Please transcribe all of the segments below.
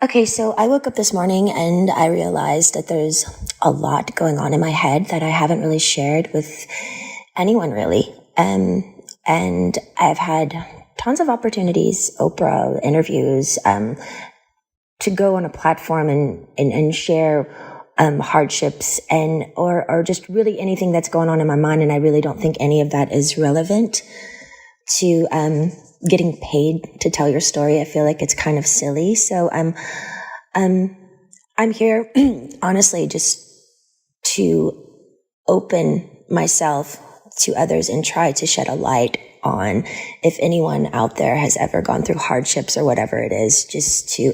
Okay, so I woke up this morning and I realized that there's a lot going on in my head that I haven't really shared with anyone really. And I've had tons of opportunities, Oprah, interviews, to go on a platform and share hardships or just really anything that's going on in my mind. And I really don't think any of that is relevant to getting paid to tell your story. I feel like it's kind of silly. So I'm here honestly just to open myself to others and try to shed a light on if anyone out there has ever gone through hardships or whatever it is, just to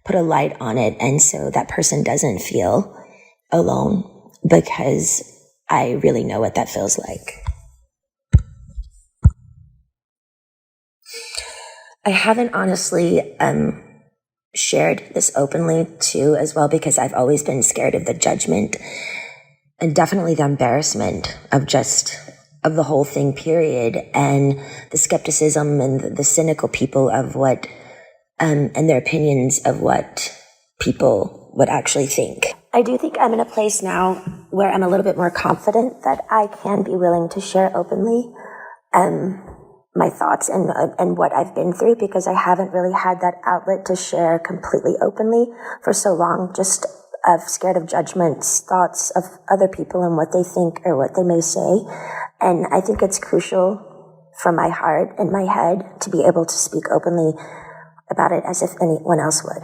put a light on it. And so that person doesn't feel alone, because I really know what that feels like. I haven't honestly shared this openly too as well, because I've always been scared of the judgment and definitely the embarrassment of the whole thing, period, and the skepticism and the cynical people of what and their opinions of what people would actually think. I do think I'm in a place now where I'm a little bit more confident that I can be willing to share openly my thoughts and what I've been through, because I haven't really had that outlet to share completely openly for so long, just scared of judgments, thoughts of other people and what they think or what they may say. And I think it's crucial for my heart and my head to be able to speak openly about it as if anyone else would.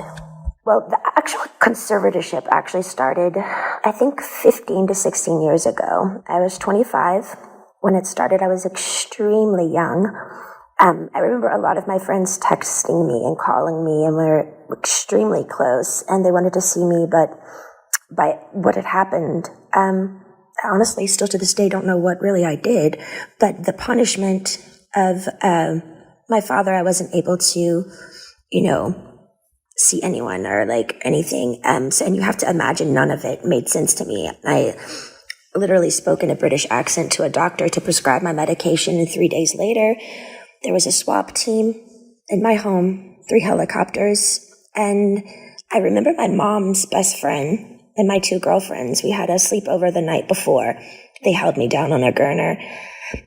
Well, the actual conservatorship actually started, I think, 15 to 16 years ago. I was 25 when it started. I was extremely young. I remember a lot of my friends texting me and calling me, and we were extremely close, and they wanted to see me, but by what had happened, I honestly still to this day don't know what really I did, but the punishment of my father, I wasn't able to, see anyone or like anything. And you have to imagine none of it made sense to me. I literally spoke in a British accent to a doctor to prescribe my medication, and 3 days later, there was a swap team in my home, 3 helicopters, and I remember my mom's best friend and my 2 girlfriends. We had a sleepover the night before. They held me down on a gurner,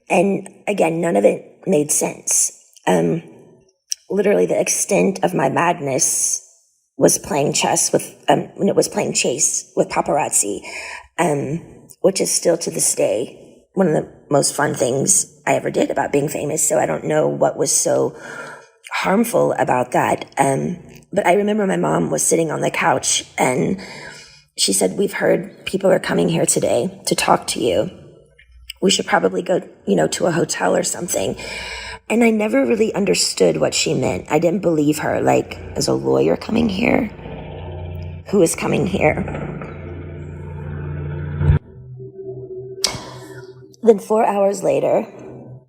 and again, none of it made sense. Literally, the extent of my madness was playing chess with, when it was playing chase with paparazzi, which is still to this day one of the most fun things I ever did about being famous. So I don't know what was so harmful about that. But I remember my mom was sitting on the couch and she said, "We've heard people are coming here today to talk to you. We should probably go, to a hotel or something." And I never really understood what she meant. I didn't believe her. Like, is a lawyer coming here? Who is coming here? Then 4 hours later,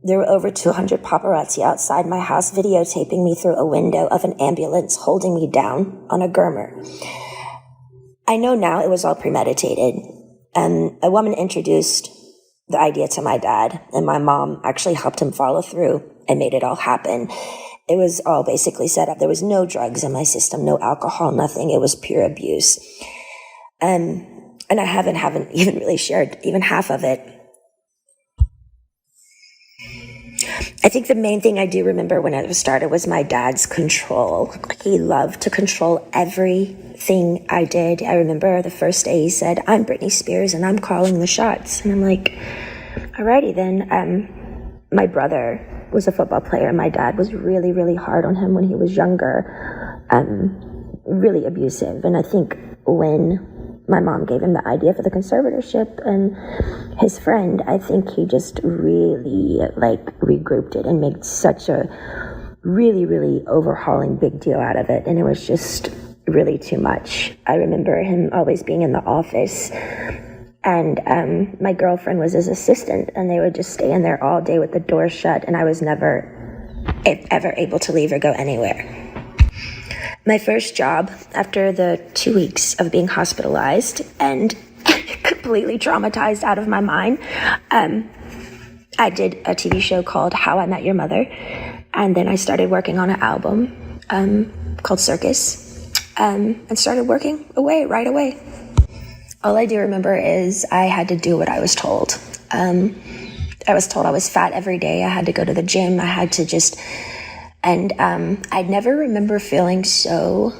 there were over 200 paparazzi outside my house videotaping me through a window of an ambulance holding me down on a gurner. I know now it was all premeditated. A woman introduced the idea to my dad, and my mom actually helped him follow through and made it all happen. It was all basically set up. There was no drugs in my system, no alcohol, nothing. It was pure abuse. And I haven't even really shared even half of it. I think the main thing I do remember when it started was my dad's control. He loved to control everything I did. I remember the first day he said, "I'm Britney Spears and I'm calling the shots." And I'm like, alrighty then. My brother was a football player. My dad was really, really hard on him when he was younger, really abusive. And I think when my mom gave him the idea for the conservatorship and his friend, I think he just really regrouped it and made such a really, really overhauling big deal out of it. And it was just really too much. I remember him always being in the office, and my girlfriend was his assistant, and they would just stay in there all day with the door shut, and I was never ever able to leave or go anywhere. My first job after the 2 weeks of being hospitalized and completely traumatized out of my mind, I did a TV show called How I Met Your Mother, and then I started working on an album called Circus. and started working away right away. All I do remember is I had to do what I was told. I was told I was fat every day. I had to go to the gym. I had to just, and I never remember feeling so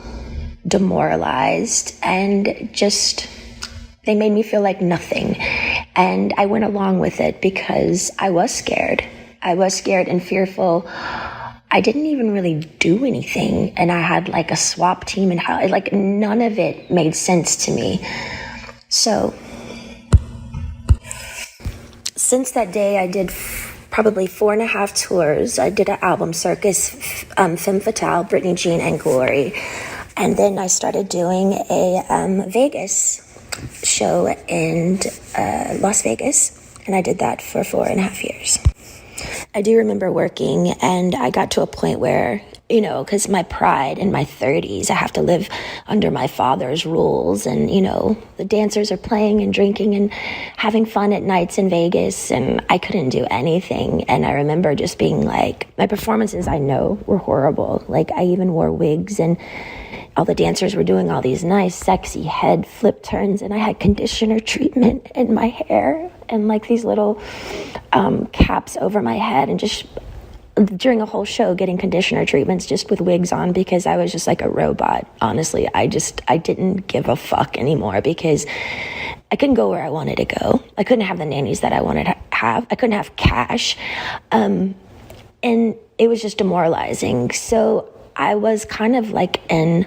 demoralized and just, they made me feel like nothing. And I went along with it because I was scared. I was scared and fearful. I didn't even really do anything. And I had like a swap team and how, like none of it made sense to me. So since that day, I did probably 4.5 tours. I did an album circus, Femme Fatale, Britney, Jean, and Glory. And then I started doing a Vegas show in Las Vegas. And I did that for 4.5 years. I do remember working, and I got to a point where, you know, because my pride in my 30s, I have to live under my father's rules. And, you know, the dancers are playing and drinking and having fun at nights in Vegas, and I couldn't do anything. And I remember just being like, my performances, I know, were horrible. Like, I even wore wigs, and all the dancers were doing all these nice, sexy head flip turns, and I had conditioner treatment in my hair and like these little caps over my head, and just during a whole show getting conditioner treatments just with wigs on because I was just like a robot. Honestly, I didn't give a fuck anymore because I couldn't go where I wanted to go. I couldn't have the nannies that I wanted to have. I couldn't have cash. And it was just demoralizing. So I was kind of like in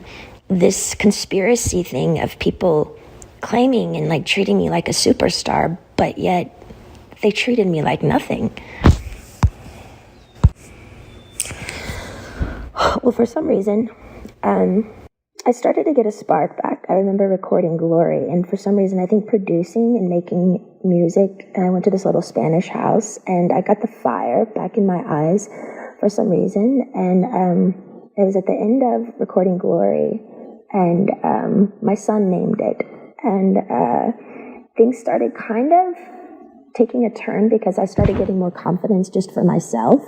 this conspiracy thing of people claiming and like treating me like a superstar, but yet they treated me like nothing. Well, for some reason, I started to get a spark back. I remember recording Glory, and for some reason, I think producing and making music, and I went to this little Spanish house, and I got the fire back in my eyes for some reason, and it was at the end of recording Glory, and my son named it, and things started kind of taking a turn because I started getting more confidence just for myself.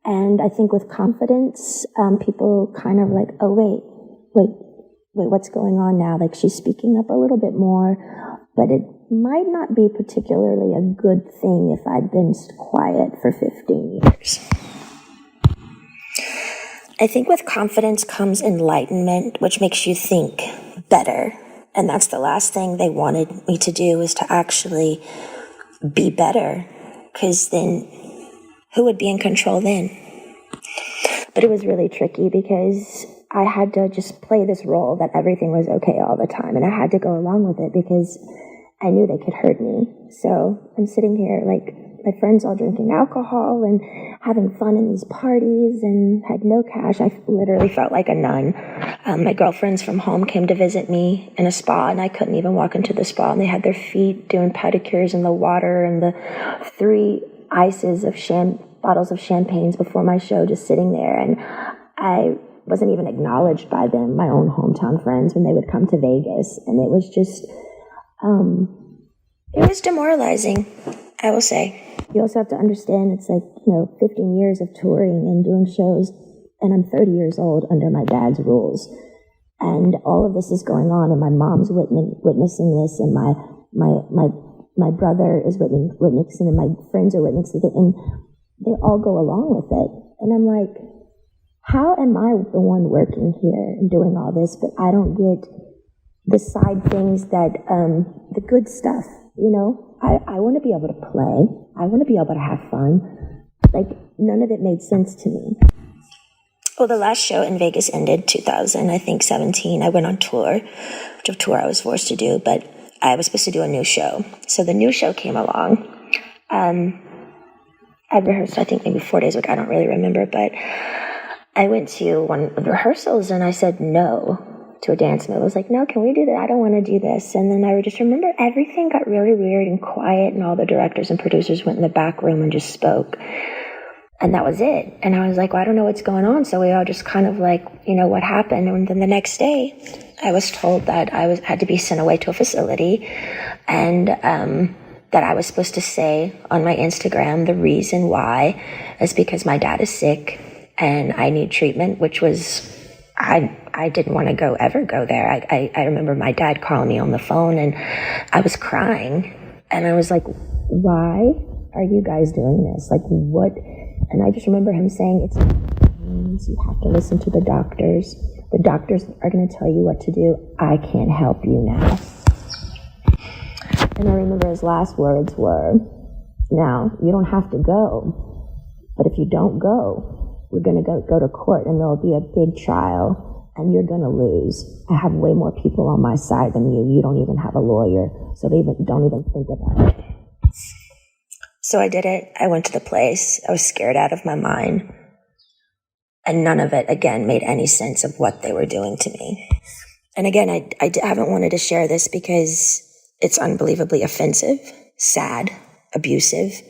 And I think with confidence, people kind of like, oh, wait, what's going on now? Like, she's speaking up a little bit more, but it might not be particularly a good thing if I'd been quiet for 15 years. I think with confidence comes enlightenment, which makes you think better. And that's the last thing they wanted me to do, is to actually be better, because then who would be in control then? But it was really tricky because I had to just play this role that everything was okay all the time. And I had to go along with it because I knew they could hurt me. So I'm sitting here like my friends all drinking alcohol and having fun in these parties and had no cash. I literally felt like a nun. My girlfriends from home came to visit me in a spa, and I couldn't even walk into the spa. And they had their feet doing pedicures in the water, and the 3 ices of bottles of champagnes before my show just sitting there. And I wasn't even acknowledged by them, my own hometown friends, when they would come to Vegas. And it was just, it was demoralizing, I will say. You also have to understand it's like, 15 years of touring and doing shows, and I'm 30 years old under my dad's rules. And all of this is going on, and my mom's witnessing this, and my brother is witnessing, and my friends are witnessing it, and they all go along with it. And I'm like, how am I the one working here and doing all this, but I don't get the side things that, the good stuff, I want to be able to play. I want to be able to have fun. Like, none of it made sense to me. Well, the last show in Vegas ended 2017. I went on tour, which of tour I was forced to do, but I was supposed to do a new show. So the new show came along. I rehearsed, I think, maybe 4 days ago. I don't really remember, but I went to one of the rehearsals and I said no to a dance move. I was like, no, can we do that? I don't want to do this. And then I just remember everything got really weird and quiet, and all the directors and producers went in the back room and just spoke. And that was it. And I was like, well, I don't know what's going on. So we all just kind of like, what happened? And then the next day, I was told that I had to be sent away to a facility, and that I was supposed to say on my Instagram the reason why is because my dad is sick and I need treatment, which was, I I didn't want to ever go there. I remember my dad calling me on the phone and I was crying and I was like, why are you guys doing this? Like, what? And I just remember him saying, you have to listen to the doctors. The doctors are going to tell you what to do. I can't help you now. And I remember his last words were, now, you don't have to go, but if you don't go, we're going to go to court and there'll be a big trial and you're going to lose. I have way more people on my side than you. You don't even have a lawyer, so don't even think about it. So I did it. I went to the place. I was scared out of my mind. And none of it, again, made any sense of what they were doing to me. And again, I haven't wanted to share this because it's unbelievably offensive, sad, abusive.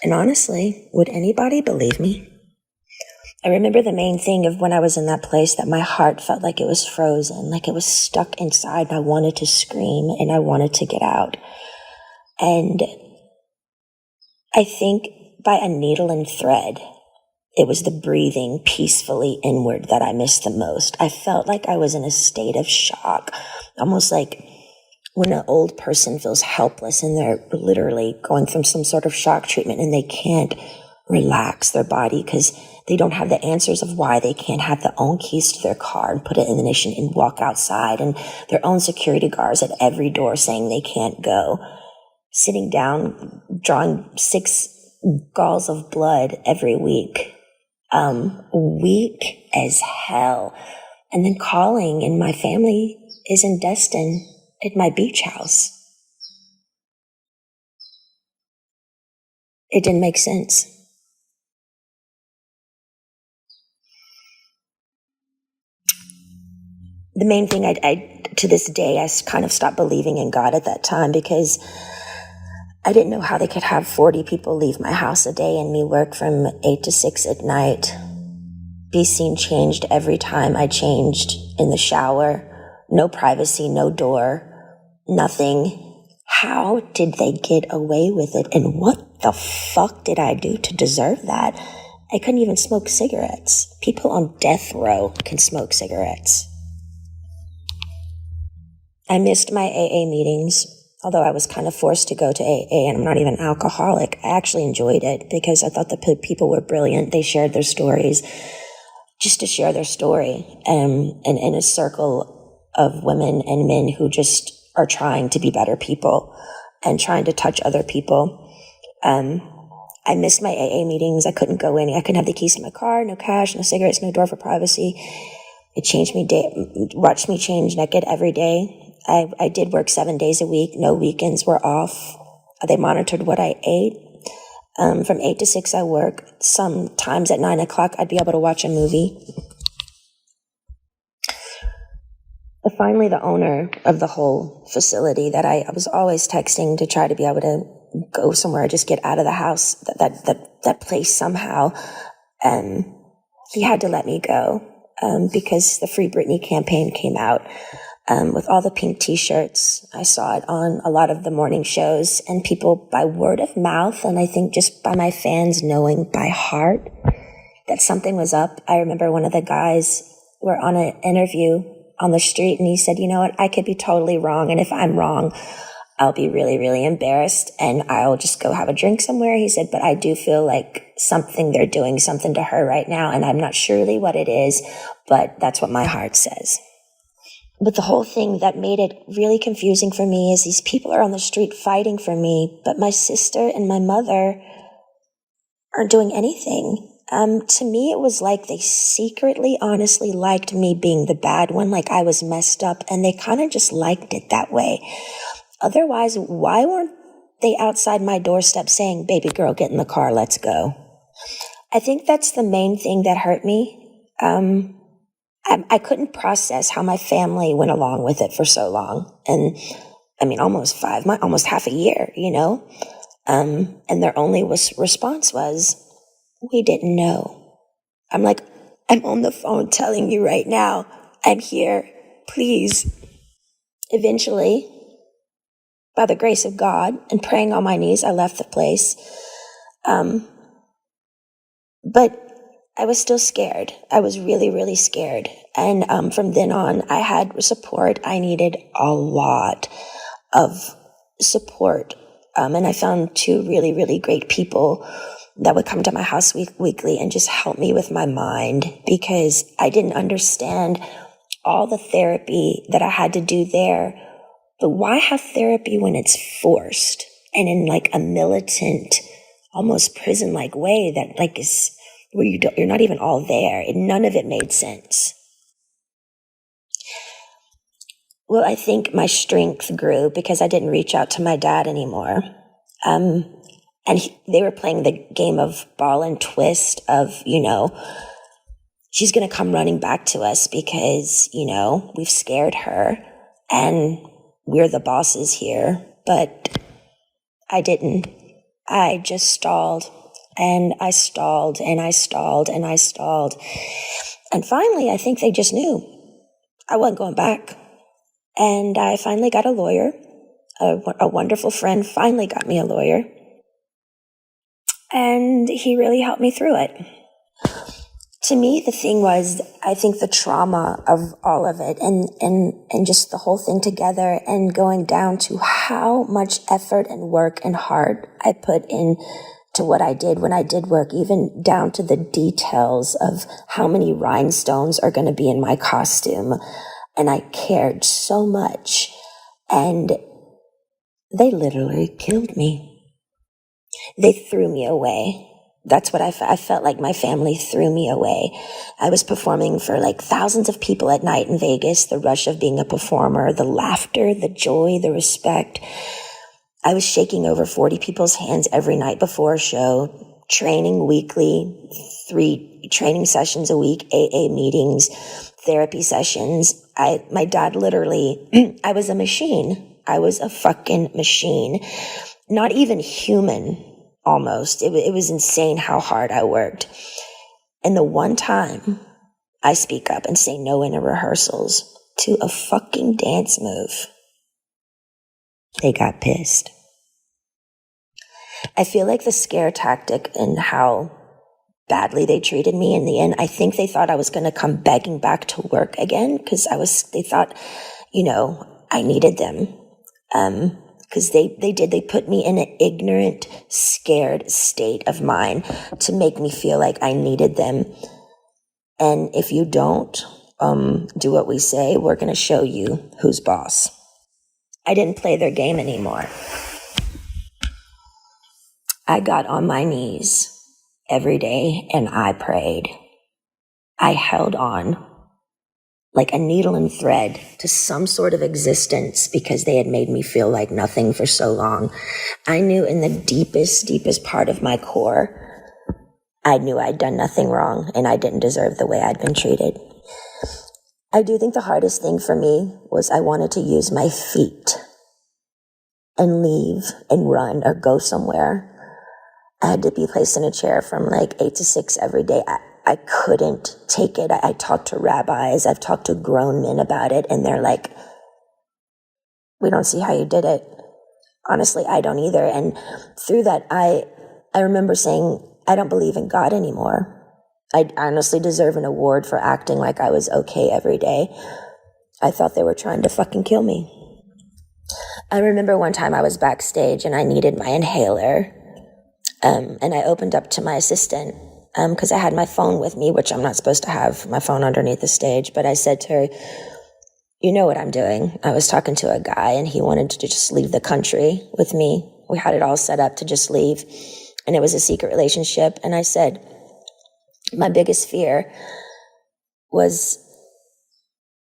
And honestly, would anybody believe me? I remember the main thing of when I was in that place that my heart felt like it was frozen, like it was stuck inside. And I wanted to scream and I wanted to get out. And I think by a needle and thread, it was the breathing peacefully inward that I missed the most. I felt like I was in a state of shock, almost like when an old person feels helpless and they're literally going from some sort of shock treatment and they can't relax their body because they don't have the answers of why they can't have their own keys to their car and put it in the ignition and walk outside, and their own security guards at every door saying they can't go. Sitting down, drawing 6 galls of blood every week. Weak as hell. And then calling, and my family is in Destin at my beach house. It didn't make sense. The main thing I to this day, I kind of stopped believing in God at that time because I didn't know how they could have 40 people leave my house a day and me work from 8 to 6 at night. Be seen changed every time I changed in the shower. No privacy, no door, nothing. How did they get away with it? And what the fuck did I do to deserve that? I couldn't even smoke cigarettes. People on death row can smoke cigarettes. I missed my AA meetings. Although I was kind of forced to go to AA, and I'm not even alcoholic, I actually enjoyed it because I thought the people were brilliant. They shared their stories just to share their story, and in a circle of women and men who just are trying to be better people and trying to touch other people. I missed my AA meetings. I couldn't go in. I couldn't have the keys to my car, no cash, no cigarettes, no door for privacy. It changed me, watched me change naked every day. I did work 7 days a week. No weekends were off. They monitored what I ate. From 8 to 6, I work. Sometimes at 9 o'clock, I'd be able to watch a movie. Finally, the owner of the whole facility that I was always texting to try to be able to go somewhere, just get out of the house, that place somehow, he had to let me go because the Free Britney campaign came out. With all the pink t-shirts. I saw it on a lot of the morning shows, and people by word of mouth, and I think just by my fans knowing by heart that something was up. I remember one of the guys were on an interview on the street, and he said, you know what, I could be totally wrong, and if I'm wrong, I'll be really, really embarrassed, and I'll just go have a drink somewhere. He said, but I do feel like they're doing something to her right now, and I'm not surely what it is, but that's what my heart says. But the whole thing that made it really confusing for me is these people are on the street fighting for me, but my sister and my mother aren't doing anything. To me, it was like they secretly, honestly liked me being the bad one, like I was messed up, and they kind of just liked it that way. Otherwise, why weren't they outside my doorstep saying, baby girl, get in the car, let's go? I think that's the main thing that hurt me. I couldn't process how my family went along with it for so long. And I mean, almost half a year, you know? And their only response was, we didn't know. I'm like, I'm on the phone telling you right now, I'm here, please. Eventually, by the grace of God and praying on my knees, I left the place. But I was still scared. I was really, really scared. And from then on, I had support. I needed a lot of support. And I found two really, really great people that would come to my house weekly and just help me with my mind, because I didn't understand all the therapy that I had to do there. But why have therapy when it's forced and in like a militant, almost prison-like way that like is where you're not even all there? None of it made sense. Well, I think my strength grew because I didn't reach out to my dad anymore. They were playing the game of ball and twist of, she's going to come running back to us because, we've scared her and we're the bosses here. But I didn't. I just stalled and I stalled and I stalled and I stalled. And finally, I think they just knew I wasn't going back. And I finally got a lawyer. A wonderful friend finally got me a lawyer. And he really helped me through it. To me, the thing was, I think the trauma of all of it and just the whole thing together and going down to how much effort and work and heart I put in to what I did when I did work, even down to the details of how many rhinestones are going to be in my costume. And I cared so much. And they literally killed me. They threw me away. That's what I felt like my family threw me away. I was performing for like thousands of people at night in Vegas, the rush of being a performer, the laughter, the joy, the respect. I was shaking over 40 people's hands every night before a show, training weekly, 3 training sessions a week, AA meetings, therapy sessions. My dad literally, I was a machine. I was a fucking machine. Not even human. Almost. It was insane how hard I worked. And the one time I speak up and say no in rehearsals to a fucking dance move, they got pissed. I feel like the scare tactic and how badly they treated me in the end, I think they thought I was going to come begging back to work again because they thought, I needed them. Because they put me in an ignorant, scared state of mind to make me feel like I needed them. And if you don't do what we say, we're going to show you who's boss. I didn't play their game anymore. I got on my knees every day and I prayed. I held on like a needle and thread to some sort of existence because they had made me feel like nothing for so long. I knew in the deepest, deepest part of my core, I knew I'd done nothing wrong and I didn't deserve the way I'd been treated. I do think the hardest thing for me was I wanted to use my feet and leave and run or go somewhere. I had to be placed in a chair from like 8 to 6 every day. I couldn't take it. I talked to rabbis. I've talked to grown men about it, and they're like, we don't see how you did it. Honestly, I don't either. And through that, I remember saying, I don't believe in God anymore. I honestly deserve an award for acting like I was okay every day. I thought they were trying to fucking kill me. I remember one time I was backstage and I needed my inhaler. And I opened up to my assistant because I had my phone with me, which I'm not supposed to have my phone underneath the stage. But I said to her, you know what I'm doing. I was talking to a guy and he wanted to just leave the country with me. We had it all set up to just leave. And it was a secret relationship. And I said, my biggest fear was,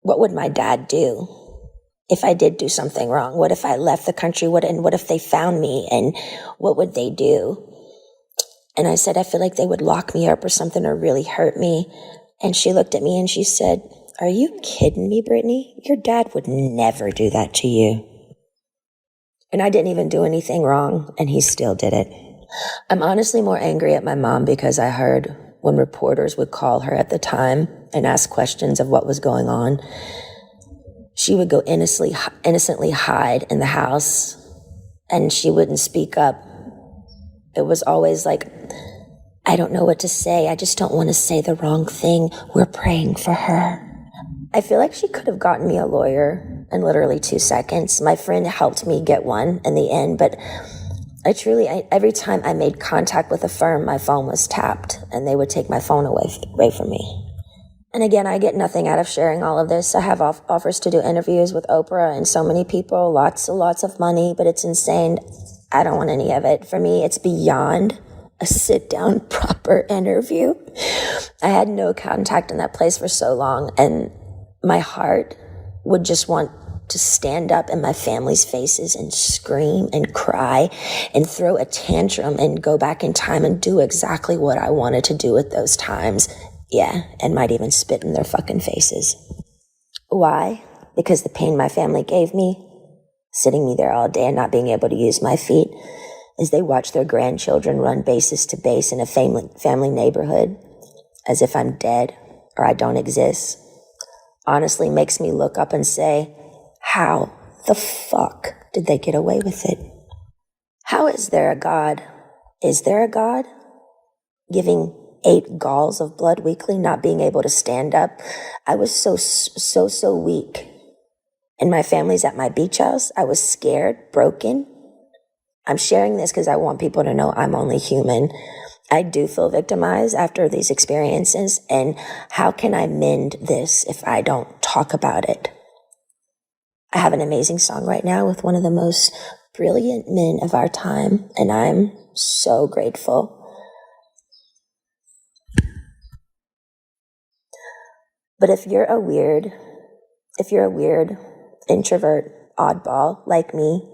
what would my dad do if I did do something wrong? What if I left the country? What if they found me? And what would they do? And I said, I feel like they would lock me up or something or really hurt me. And she looked at me and she said, are you kidding me, Britney? Your dad would never do that to you. And I didn't even do anything wrong, and he still did it. I'm honestly more angry at my mom because I heard when reporters would call her at the time and ask questions of what was going on, she would go innocently hide in the house and she wouldn't speak up. It was always like I don't know what to say. I just don't want to say the wrong thing. We're praying for her. I feel like she could have gotten me a lawyer in literally 2 seconds. My friend helped me get one in the end, but every time I made contact with a firm, my phone was tapped and they would take my phone away from me. And again, I get nothing out of sharing all of this. I have offers to do interviews with Oprah and so many people, lots of money, but it's insane. I don't want any of it. For me, it's beyond a sit-down, proper interview. I had no contact in that place for so long, and my heart would just want to stand up in my family's faces and scream and cry and throw a tantrum and go back in time and do exactly what I wanted to do at those times. Yeah, and might even spit in their fucking faces. Why? Because the pain my family gave me, sitting me there all day and not being able to use my feet, as they watch their grandchildren run bases to base in a family neighborhood, as if I'm dead or I don't exist, honestly makes me look up and say, how the fuck did they get away with it? How is there a God? Is there a God? Giving 8 galls of blood weekly, not being able to stand up. I was so weak. And my family's at my beach house. I was scared, broken. I'm sharing this because I want people to know I'm only human. I do feel victimized after these experiences. And how can I mend this if I don't talk about it? I have an amazing song right now with one of the most brilliant men of our time, and I'm so grateful. But if you're a weird introvert oddball like me,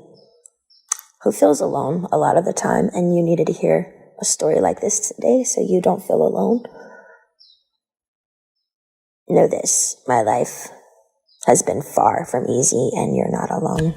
who feels alone a lot of the time, and you needed to hear a story like this today so you don't feel alone, know this, my life has been far from easy, and you're not alone.